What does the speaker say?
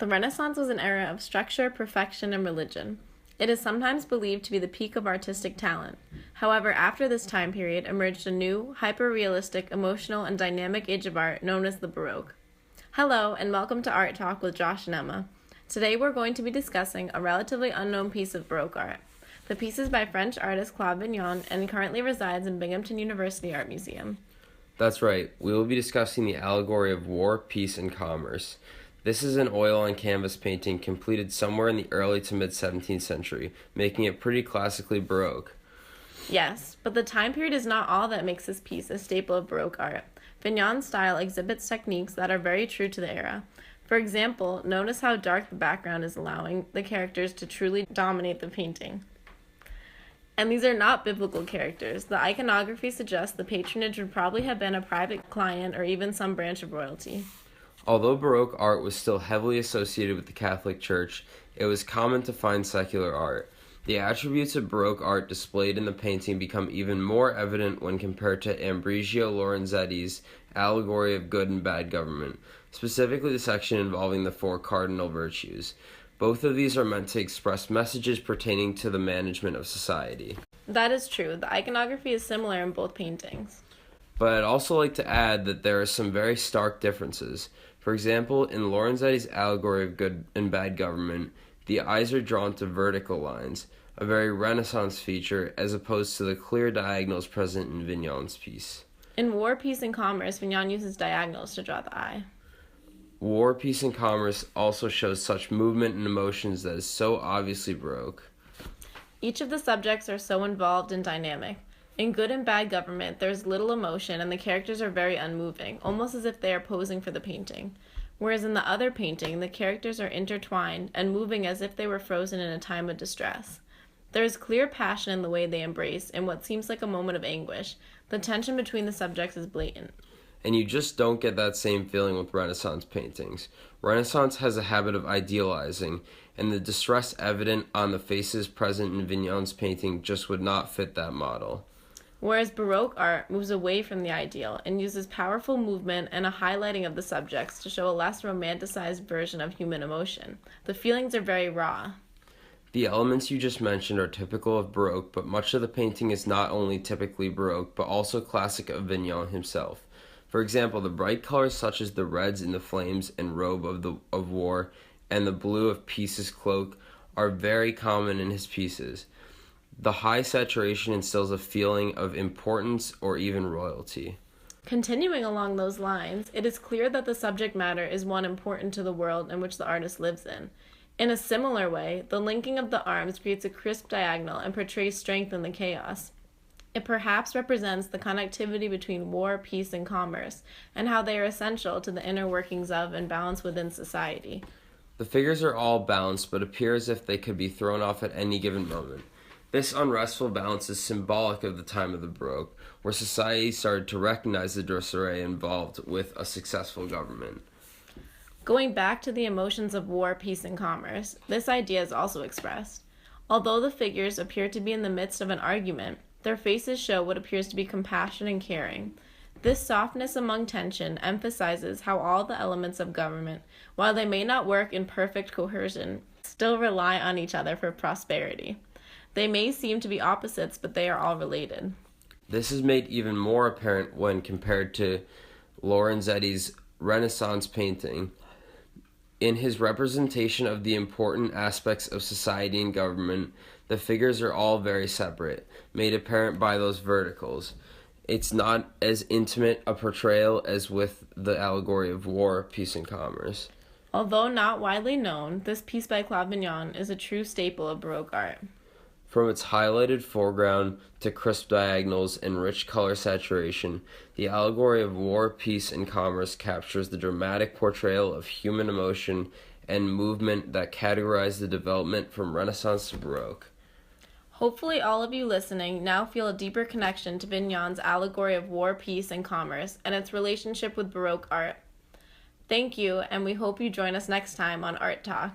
The Renaissance was an era of structure, perfection, and religion. It is sometimes believed to be the peak of artistic talent. However, after this time period emerged a new, hyper-realistic, emotional, and dynamic age of art known as the Baroque. Hello, and welcome to Art Talk with Josh and Emma. Today we're going to be discussing a relatively unknown piece of Baroque art. The piece is by French artist Claude Vignon and currently resides in Binghamton University Art Museum. That's right. We will be discussing the Allegory of War, Peace, and Commerce. This is an oil-on-canvas painting completed somewhere in the early to mid-17th century, making it pretty classically Baroque. Yes, but the time period is not all that makes this piece a staple of Baroque art. Vignon's style exhibits techniques that are very true to the era. For example, notice how dark the background is, allowing the characters to truly dominate the painting. And these are not biblical characters. The iconography suggests the patronage would probably have been a private client or even some branch of royalty. Although Baroque art was still heavily associated with the Catholic Church, it was common to find secular art. The attributes of Baroque art displayed in the painting become even more evident when compared to Ambrogio Lorenzetti's Allegory of Good and Bad Government, specifically the section involving the four cardinal virtues. Both of these are meant to express messages pertaining to the management of society. That is true. The iconography is similar in both paintings. But I'd also like to add that there are some very stark differences. For example, in Lorenzetti's Allegory of Good and Bad Government, the eyes are drawn to vertical lines, a very Renaissance feature as opposed to the clear diagonals present in Vignon's piece. In War, Peace, and Commerce, Vignon uses diagonals to draw the eye. War, Peace, and Commerce also shows such movement and emotions that is so obviously Baroque. Each of the subjects are so involved and dynamic. In Good and Bad Government, there's little emotion and the characters are very unmoving, almost as if they are posing for the painting. Whereas in the other painting, the characters are intertwined and moving as if they were frozen in a time of distress. There is clear passion in the way they embrace in what seems like a moment of anguish. The tension between the subjects is blatant. And you just don't get that same feeling with Renaissance paintings. Renaissance has a habit of idealizing, and the distress evident on the faces present in Vignon's painting just would not fit that model. Whereas Baroque art moves away from the ideal and uses powerful movement and a highlighting of the subjects to show a less romanticized version of human emotion. The feelings are very raw. The elements you just mentioned are typical of Baroque, but much of the painting is not only typically Baroque, but also classic of Vignon himself. For example, the bright colors such as the reds in the flames and robe of war and the blue of Peace's cloak are very common in his pieces. The high saturation instills a feeling of importance or even royalty. Continuing along those lines, it is clear that the subject matter is one important to the world in which the artist lives in. In a similar way, the linking of the arms creates a crisp diagonal and portrays strength in the chaos. It perhaps represents the connectivity between war, peace, and commerce, and how they are essential to the inner workings of and balance within society. The figures are all balanced, but appear as if they could be thrown off at any given moment. This unrestful balance is symbolic of the time of the Baroque, where society started to recognize the disarray involved with a successful government. Going back to the emotions of war, peace, and commerce, this idea is also expressed. Although the figures appear to be in the midst of an argument, their faces show what appears to be compassion and caring. This softness among tension emphasizes how all the elements of government, while they may not work in perfect cohesion, still rely on each other for prosperity. They may seem to be opposites, but they are all related. This is made even more apparent when compared to Lorenzetti's Renaissance painting. In his representation of the important aspects of society and government, the figures are all very separate, made apparent by those verticals. It's not as intimate a portrayal as with the Allegory of War, Peace, and Commerce. Although not widely known, this piece by Claude Vignon is a true staple of Baroque art. From its highlighted foreground to crisp diagonals and rich color saturation, the Allegory of War, Peace, and Commerce captures the dramatic portrayal of human emotion and movement that categorize the development from Renaissance to Baroque. Hopefully all of you listening now feel a deeper connection to Vignon's Allegory of War, Peace, and Commerce and its relationship with Baroque art. Thank you, and we hope you join us next time on Art Talk.